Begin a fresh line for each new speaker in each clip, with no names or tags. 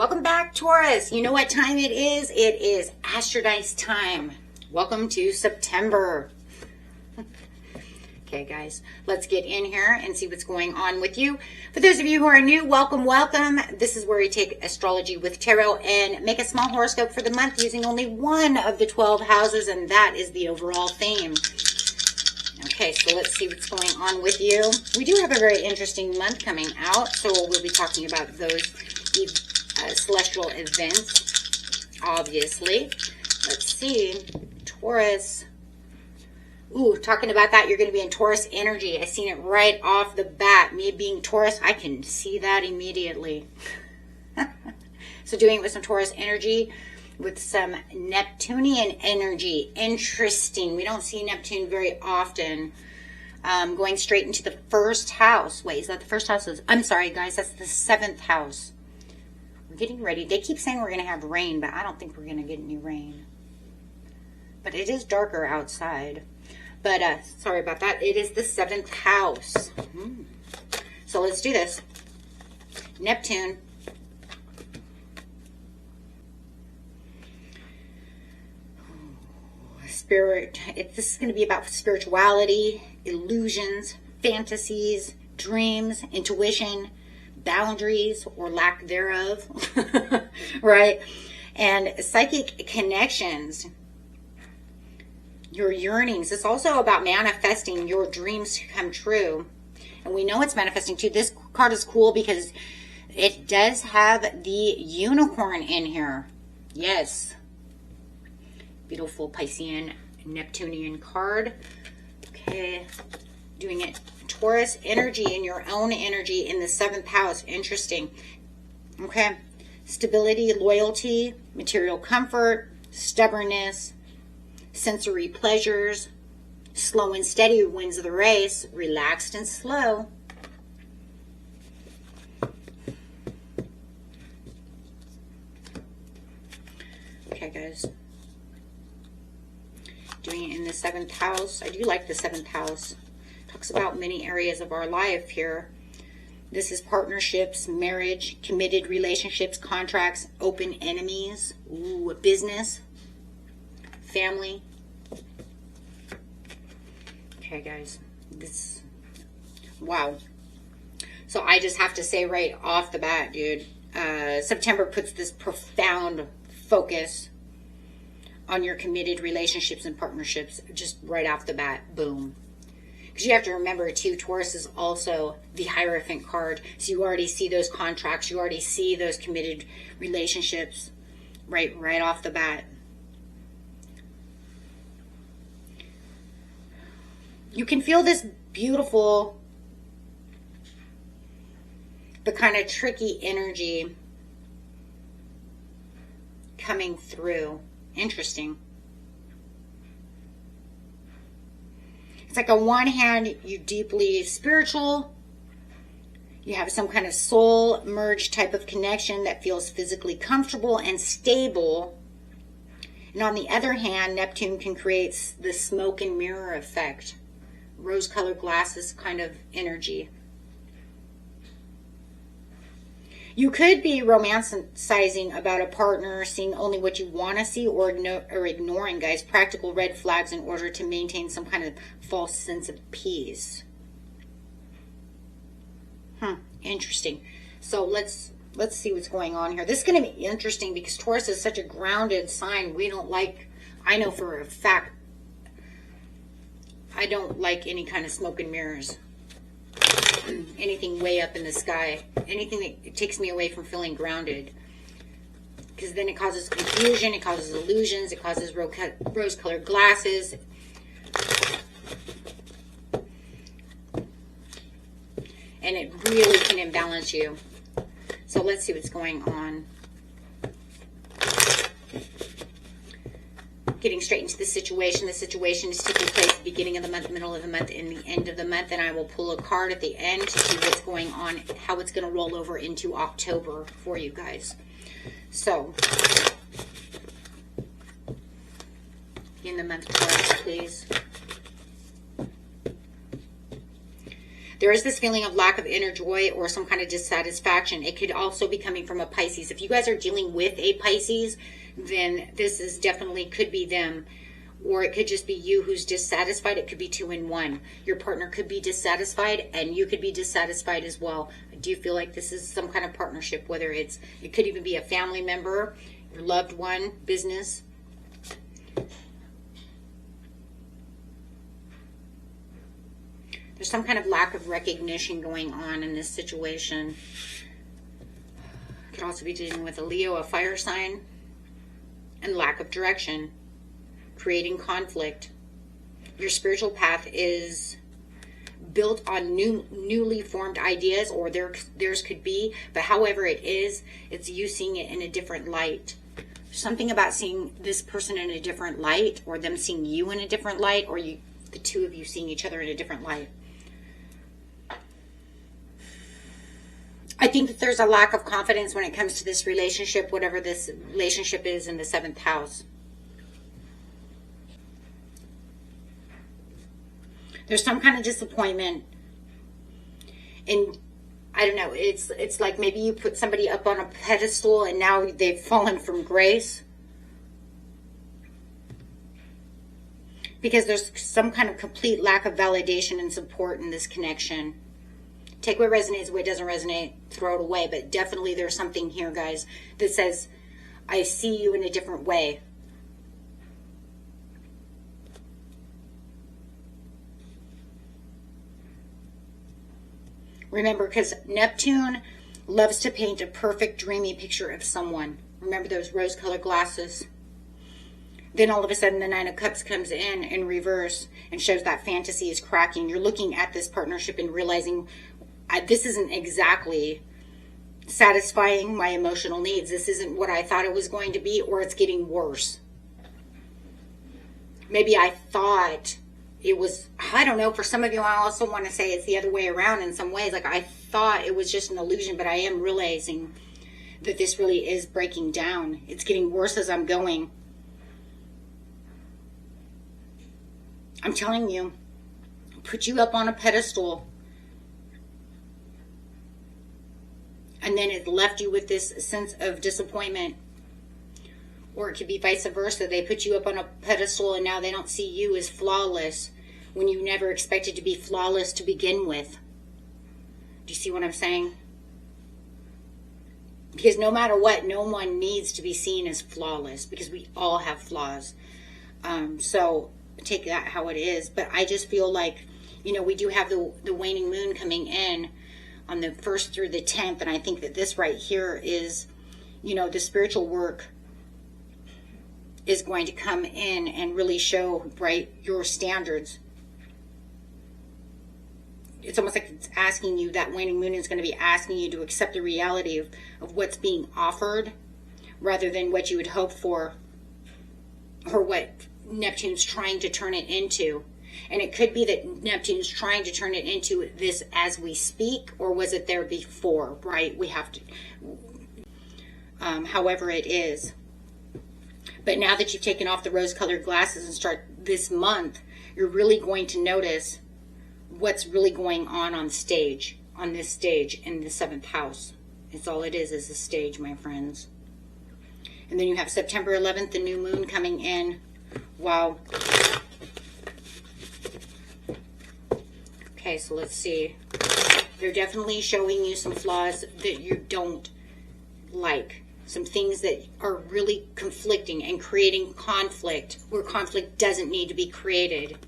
Welcome back, Taurus. You know what time it is? It is Astrology time. Welcome to September. Okay, guys, let's get in here and see what's going on with you. For those of you who are new, welcome, welcome. This is where we take astrology with tarot and make a small horoscope for the month using only one of the 12 houses, and that is the overall theme. Okay, so let's see what's going on with you. We do have a very interesting month coming out, so we'll be talking about those celestial events, obviously. Let's see. Taurus. Ooh, talking about that, you're going to be in Taurus energy. I seen it right off the bat. Me being Taurus, I can see that immediately. So doing it with some Taurus energy, with some Neptunian energy. Interesting. We don't see Neptune very often. Going straight into the first house. Wait, is that the first house? I'm sorry, guys. That's the 7th house. We're getting ready. They keep saying we're going to have rain, but I don't think we're going to get any rain. But it is darker outside. But sorry about that. It is the 7th house. So let's do this. Neptune. Spirit. This is going to be about spirituality, illusions, fantasies, dreams, intuition, boundaries or lack thereof, right? And psychic connections, your yearnings. It's also about manifesting your dreams to come true. And we know it's manifesting too. This card is cool because it does have the unicorn in here. Yes. Beautiful Piscean Neptunian card. Okay. Doing it. Taurus energy in your own energy in the 7th house. Interesting. Okay. Stability, loyalty, material comfort, stubbornness, sensory pleasures, slow and steady wins the race, relaxed and slow. Okay, guys. Doing it in the 7th house. I do like the 7th house. Talks about many areas of our life here. This is partnerships, marriage, committed relationships, contracts, open enemies, ooh, business, family. Okay, guys. This, wow. So I just have to say right off the bat, dude, September puts this profound focus on your committed relationships and partnerships just right off the bat. Boom. Because you have to remember too, Taurus is also the Hierophant card. So you already see those contracts. You already see those committed relationships right off the bat. You can feel this beautiful, but kind of tricky energy coming through. Interesting. It's like on one hand, you're deeply spiritual. You have some kind of soul merge type of connection that feels physically comfortable and stable. And on the other hand, Neptune can create the smoke and mirror effect. Rose-colored glasses kind of energy. You could be romanticizing about a partner, seeing only what you want to see, or ignoring, guys, practical red flags in order to maintain some kind of false sense of peace. Interesting. So let's see what's going on here. This is going to be interesting because Taurus is such a grounded sign. We don't like, I know for a fact, I don't like any kind of smoke and mirrors. Anything way up in the sky. Anything that takes me away from feeling grounded. Because then it causes confusion, it causes illusions, it causes rose-colored glasses. And it really can imbalance you. So let's see what's going on. Getting straight into the situation. The situation is taking place at the beginning of the month, middle of the month, and the end of the month. And I will pull a card at the end to see what's going on, how it's going to roll over into October for you guys. So, in the month, Taurus, please. There is this feeling of lack of inner joy or some kind of dissatisfaction. It could also be coming from a Pisces. If you guys are dealing with a Pisces, then this is definitely could be them. Or it could just be you who's dissatisfied. It could be 2 in 1. Your partner could be dissatisfied and you could be dissatisfied as well. I do feel like this is some kind of partnership, whether it could even be a family member, your loved one, business. There's some kind of lack of recognition going on in this situation. Could also be dealing with a Leo, a fire sign, and lack of direction, creating conflict. Your spiritual path is built on newly formed ideas, or theirs could be, but however it is, it's you seeing it in a different light. Something about seeing this person in a different light, or them seeing you in a different light, or the two of you seeing each other in a different light. I think that there's a lack of confidence when it comes to this relationship, whatever this relationship is in the 7th house. There's some kind of disappointment. And I don't know, it's like maybe you put somebody up on a pedestal and now they've fallen from grace. Because there's some kind of complete lack of validation and support in this connection. Take what resonates, what doesn't resonate, throw it away. But definitely there's something here, guys, that says, I see you in a different way. Remember, because Neptune loves to paint a perfect, dreamy picture of someone. Remember those rose-colored glasses? Then all of a sudden the 9 of Cups comes in reverse and shows that fantasy is cracking. You're looking at this partnership and realizing, this isn't exactly satisfying my emotional needs. This isn't what I thought it was going to be, or it's getting worse. Maybe I thought it was, I don't know, for some of you, I also want to say it's the other way around in some ways. Like I thought it was just an illusion, but I am realizing that this really is breaking down. It's getting worse as I'm going. I'm telling you, put you up on a pedestal. And then it left you with this sense of disappointment. Or it could be vice versa. They put you up on a pedestal and now they don't see you as flawless when you never expected to be flawless to begin with. Do you see what I'm saying? Because no matter what, no one needs to be seen as flawless because we all have flaws. So take that how it is. But I just feel like, you know, we do have the waning moon coming in on the 1st through the 10th. And I think that this right here is, you know, the spiritual work is going to come in and really show, right, your standards. It's almost like it's asking you, that waning moon is going to be asking you to accept the reality of what's being offered rather than what you would hope for or what Neptune's trying to turn it into. And it could be that Neptune's trying to turn it into this as we speak, or was it there before, right? We have to, however it is. But now that you've taken off the rose-colored glasses and start this month, you're really going to notice what's really going on stage, on this stage in the 7th house. It's all it is a stage, my friends. And then you have September 11th, the new moon coming in. Wow. Okay, so let's see. They're definitely showing you some flaws that you don't like. Some things that are really conflicting and creating conflict where conflict doesn't need to be created.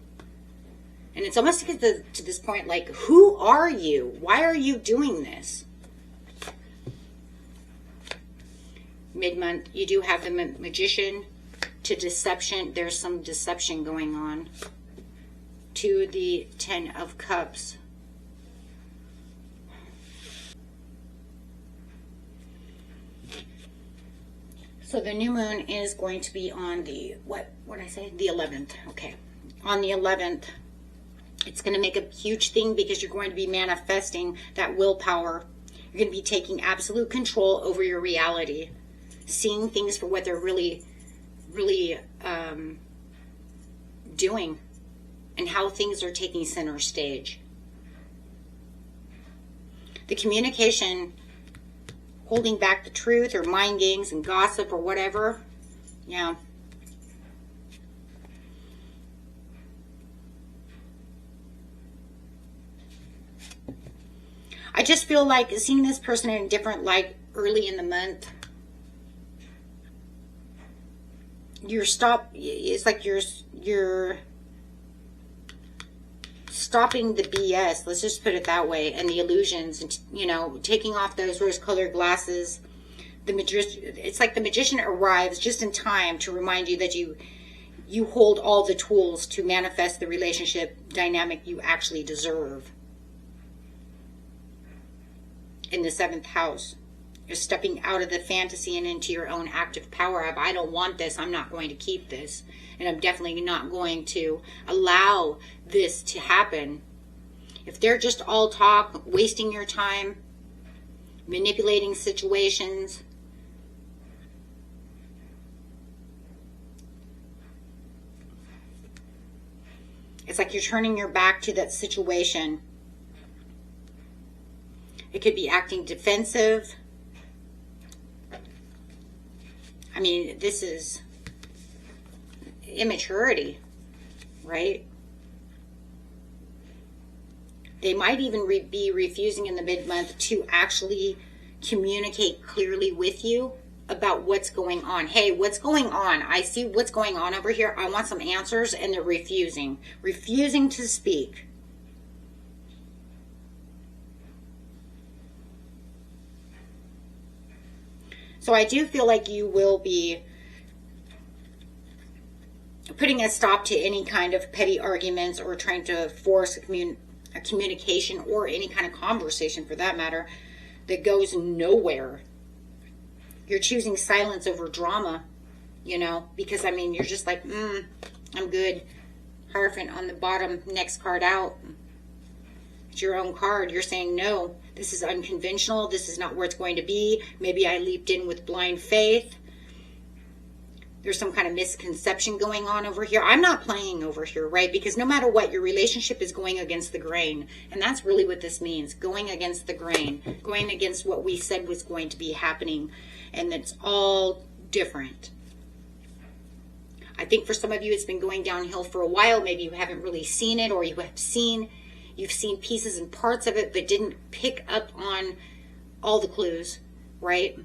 And it's almost to get to this point, like, who are you? Why are you doing this? Mid-month, you do have the Magician to deception. There's some deception going on. To the 10 of Cups. So the new moon is going to be on the, what did I say? The 11th. Okay. On the 11th, it's going to make a huge thing because you're going to be manifesting that willpower. You're going to be taking absolute control over your reality. Seeing things for what they're really doing. And how things are taking center stage. The communication, holding back the truth or mind games and gossip or whatever. Yeah. I just feel like seeing this person in a different light early in the month. It's like you're stopping the BS, let's just put it that way, and the illusions, and you know, taking off those rose-colored glasses. It's like the magician arrives just in time to remind you that you hold all the tools to manifest the relationship dynamic you actually deserve. In the 7th house, you're stepping out of the fantasy and into your own active power of, I don't want this, I'm not going to keep this, and I'm definitely not going to allow this to happen. If they're just all talk, wasting your time, manipulating situations, it's like you're turning your back to that situation. It could be acting defensive. I mean, this is immaturity, right? They might even be refusing in the mid-month to actually communicate clearly with you about what's going on. Hey, what's going on? I see what's going on over here. I want some answers, and they're refusing to speak. So I do feel like you will be putting a stop to any kind of petty arguments or trying to force a communication or any kind of conversation, for that matter, that goes nowhere. You're choosing silence over drama, you know, because, I mean, you're just like, I'm good. Hierophant on the bottom, next card out. It's your own card. You're saying, no, this is unconventional. This is not where it's going to be. Maybe I leaped in with blind faith. There's some kind of misconception going on over here. I'm not playing over here, right? Because no matter what, your relationship is going against the grain. And that's really what this means. Going against the grain. Going against what we said was going to be happening. And it's all different. I think for some of you, it's been going downhill for a while. Maybe you haven't really seen it, or you've seen pieces and parts of it, but didn't pick up on all the clues, right?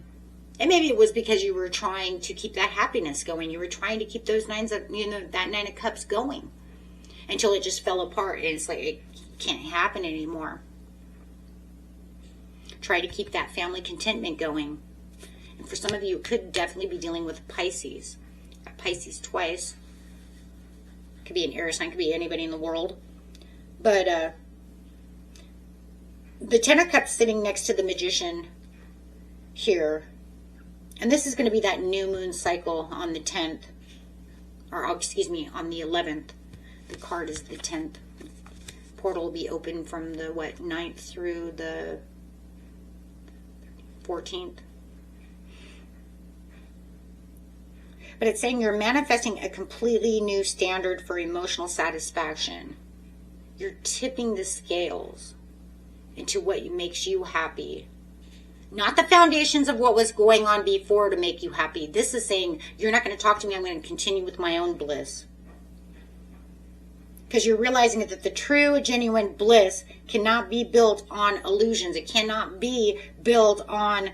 And maybe it was because you were trying to keep that happiness going. You were trying to keep those that 9 of Cups going until it just fell apart, and it's like it can't happen anymore. Try to keep that family contentment going. And for some of you, it could definitely be dealing with Pisces. Pisces twice. Could be an air sign, could be anybody in the world. But the 10 of Cups sitting next to the Magician here. And this is going to be that new moon cycle on the 10th. Or, excuse me, on the 11th. The card is the 10th. Portal will be open from the, 9th through the 14th. But it's saying you're manifesting a completely new standard for emotional satisfaction. You're tipping the scales into what makes you happy. Not the foundations of what was going on before to make you happy. This is saying, you're not going to talk to me, I'm going to continue with my own bliss. Because you're realizing that the true, genuine bliss cannot be built on illusions. It cannot be built on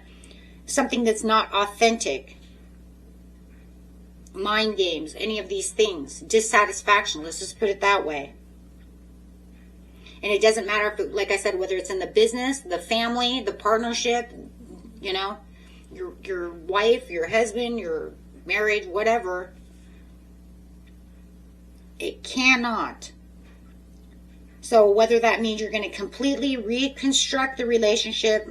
something that's not authentic. Mind games, any of these things. Dissatisfaction, let's just put it that way. And it doesn't matter, if, like I said, whether it's in the business, the family, the partnership, you know, your wife, your husband, your marriage, whatever. It cannot. So whether that means you're going to completely reconstruct the relationship,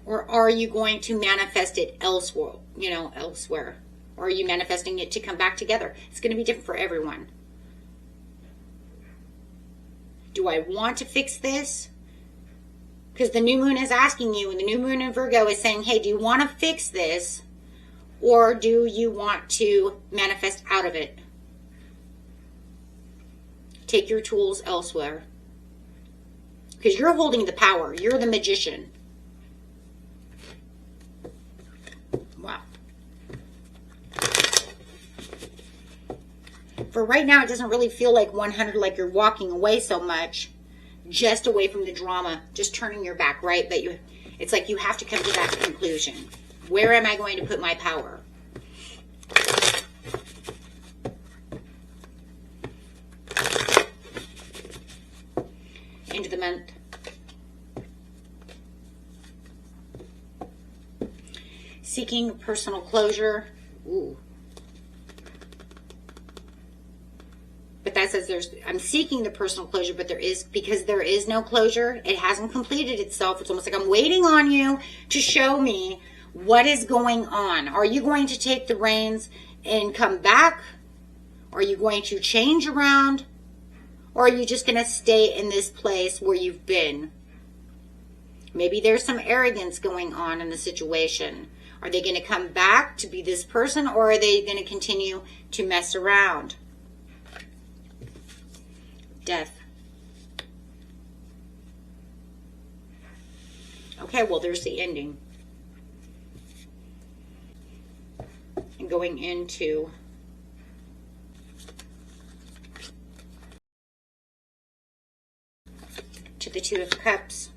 or are you going to manifest it elsewhere, elsewhere? Or are you manifesting it to come back together? It's going to be different for everyone. Do I want to fix this? Because the new moon is asking you, and the new moon in Virgo is saying, hey, do you want to fix this? Or do you want to manifest out of it? Take your tools elsewhere. Because you're holding the power. You're the magician. Wow. For right now, it doesn't really feel like 100, like you're walking away so much. Just away from the drama. Just turning your back, right? But it's like you have to come to that conclusion. Where am I going to put my power? End of the month. Seeking personal closure. Ooh. But that says I'm seeking the personal closure, but because there is no closure. It hasn't completed itself. It's almost like I'm waiting on you to show me what is going on. Are you going to take the reins and come back? Are you going to change around? Or are you just going to stay in this place where you've been? Maybe there's some arrogance going on in the situation. Are they going to come back to be this person, or are they going to continue to mess around? Death. Okay, well, there's the ending. And going into the Two of Cups.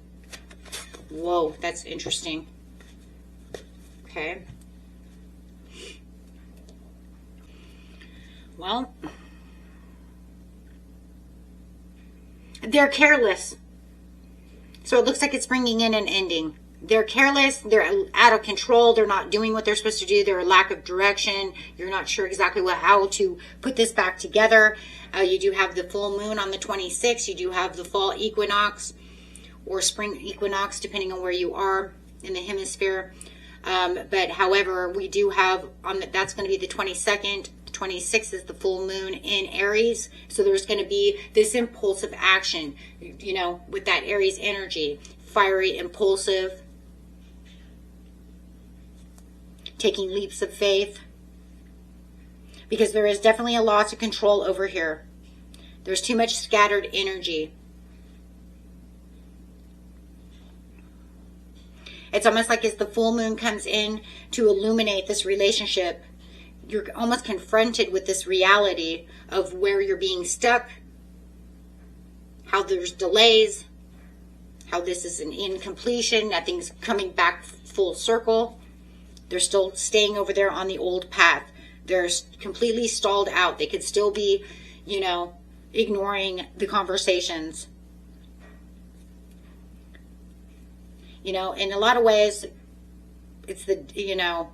Whoa, that's interesting. Okay. Well, they're careless. So it looks like it's bringing in an ending. They're careless. They're out of control. They're not doing what they're supposed to do. They're a lack of direction. You're not sure exactly how to put this back together. You do have the full moon on the 26th. You do have the fall equinox or spring equinox, depending on where you are in the hemisphere. But however, we do have that's going to be the 22nd. The 26th is the full moon in Aries. So there's going to be this impulsive action, you know, with that Aries energy. Fiery, impulsive, taking leaps of faith. Because there is definitely a loss of control over here. There's too much scattered energy. It's almost like as the full moon comes in to illuminate this relationship, you're almost confronted with this reality of where you're being stuck, how there's delays, how this is an incompletion, nothing's coming back full circle. They're still staying over there on the old path. They're completely stalled out. They could still be, you know, ignoring the conversations. You know, in a lot of ways, it's the, you know,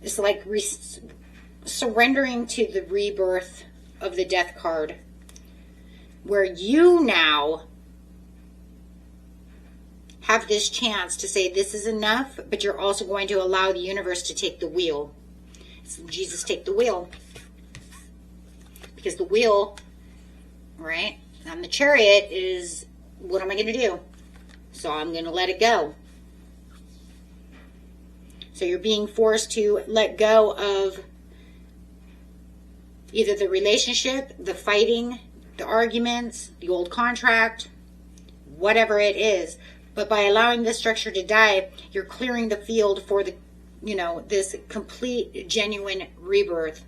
it's like surrendering to the rebirth of the Death card, where you now have this chance to say this is enough, but you're also going to allow the universe to take the wheel. So Jesus, take the wheel. Because the wheel, right, on the Chariot is, what am I going to do? So I'm going to let it go. So you're being forced to let go of either the relationship, the fighting, the arguments, the old contract, whatever it is. But by allowing this structure to die, you're clearing the field for the, you know, this complete, genuine rebirth.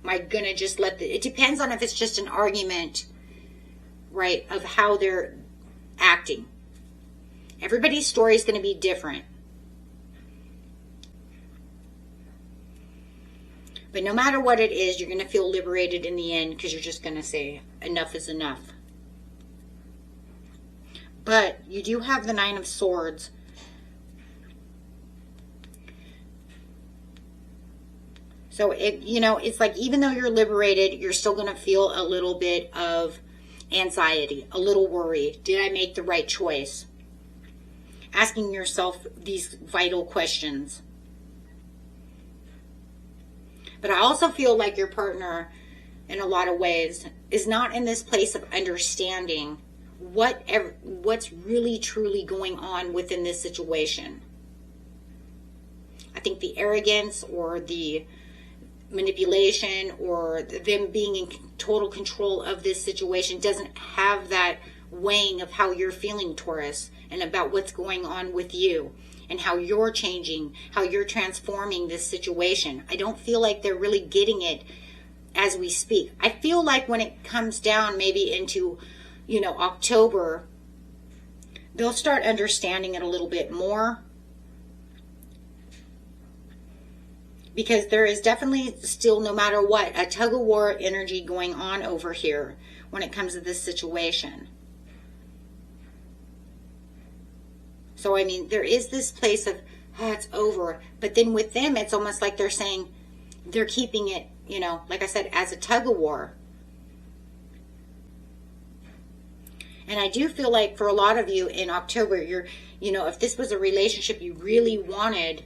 Am I going to just it depends on if it's just an argument, right, of how they're acting. Everybody's story is going to be different. But no matter what it is, you're going to feel liberated in the end, because you're just going to say, enough is enough. But you do have the Nine of Swords. So, you know, it's like even though you're liberated, you're still going to feel a little bit of anxiety, a little worry. Did I make the right choice? Asking yourself these vital questions. But I also feel like your partner, in a lot of ways, is not in this place of understanding what's really truly going on within this situation. I think the arrogance or the manipulation or them being in total control of this situation doesn't have that weighing of how you're feeling, Taurus, and about what's going on with you and how you're changing, how you're transforming this situation. I don't feel like they're really getting it as we speak. I feel like when it comes down maybe into, you know, October, they'll start understanding it a little bit more. Because there is definitely still, no matter what, a tug-of-war energy going on over here when it comes to this situation. So, I mean, there is this place of, oh, it's over. But then with them, it's almost like they're saying they're keeping it, you know, like I said, as a tug-of-war. And I do feel like for a lot of you in October, you're, you know, if this was a relationship you really wanted,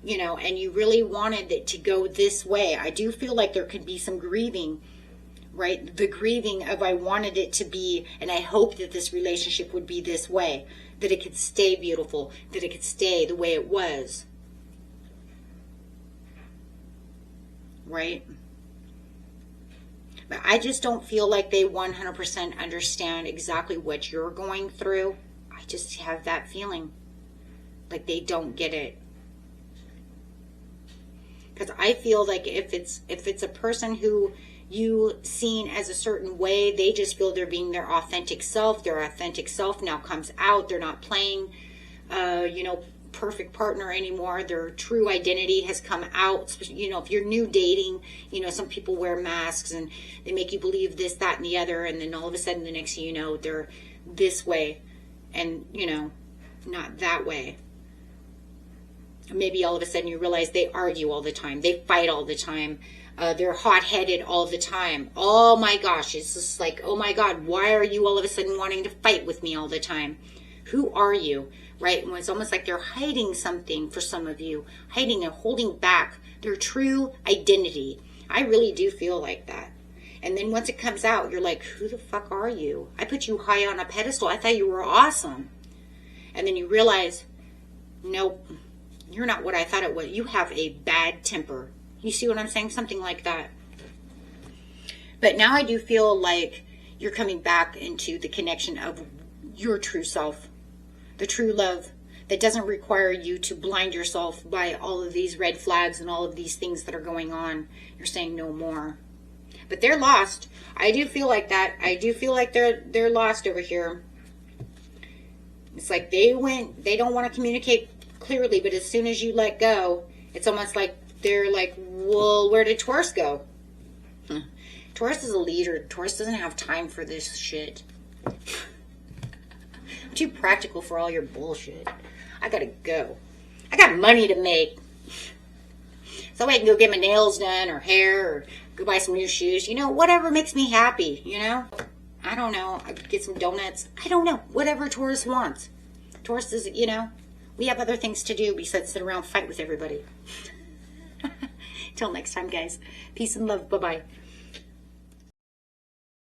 you know, and you really wanted it to go this way, I do feel like there could be some grieving, right? The grieving of I wanted it to be, and I hoped that this relationship would be this way, that it could stay beautiful, that it could stay the way it was. Right? But I just don't feel like they 100% understand exactly what you're going through. I just have that feeling like they don't get it. Because I feel like if it's a person who you seen as a certain way, they just feel they're being their authentic self. Their authentic self now comes out. They're not playing, you know, perfect partner anymore. Their true identity has come out. You know, if you're new dating, you know, some people wear masks and they make you believe this, that, and the other. And then all of a sudden, the next thing you know, they're this way and, you know, not that way. Maybe all of a sudden you realize they argue all the time. They fight all the time. They're hot-headed all the time. Oh my gosh, it's just like, oh my God, why are you all of a sudden wanting to fight with me all the time? Who are you, right? When it's almost like they're hiding something for some of you, hiding and holding back their true identity. I really do feel like that. And then once it comes out, you're like, who the fuck are you? I put you high on a pedestal. I thought you were awesome. And then you realize, nope, you're not what I thought it was. You have a bad temper. You see what I'm saying? Something like that. But now I do feel like you're coming back into the connection of your true self. The true love that doesn't require you to blind yourself by all of these red flags and all of these things that are going on. You're saying no more. But they're lost. I do feel like that. I do feel like they're lost over here. It's like they don't want to communicate clearly, but as soon as you let go, it's almost like they're like, well, where did Taurus go? Taurus is a leader. Taurus doesn't have time for this shit. I'm too practical for all your bullshit. I gotta go. I got money to make. So I can go get my nails done or hair or go buy some new shoes. You know, whatever makes me happy, you know? I don't know. I could get some donuts. I don't know. Whatever Taurus wants. Taurus is, you know, we have other things to do besides sit around and fight with everybody. Till next time, guys. Peace and love. Bye-bye.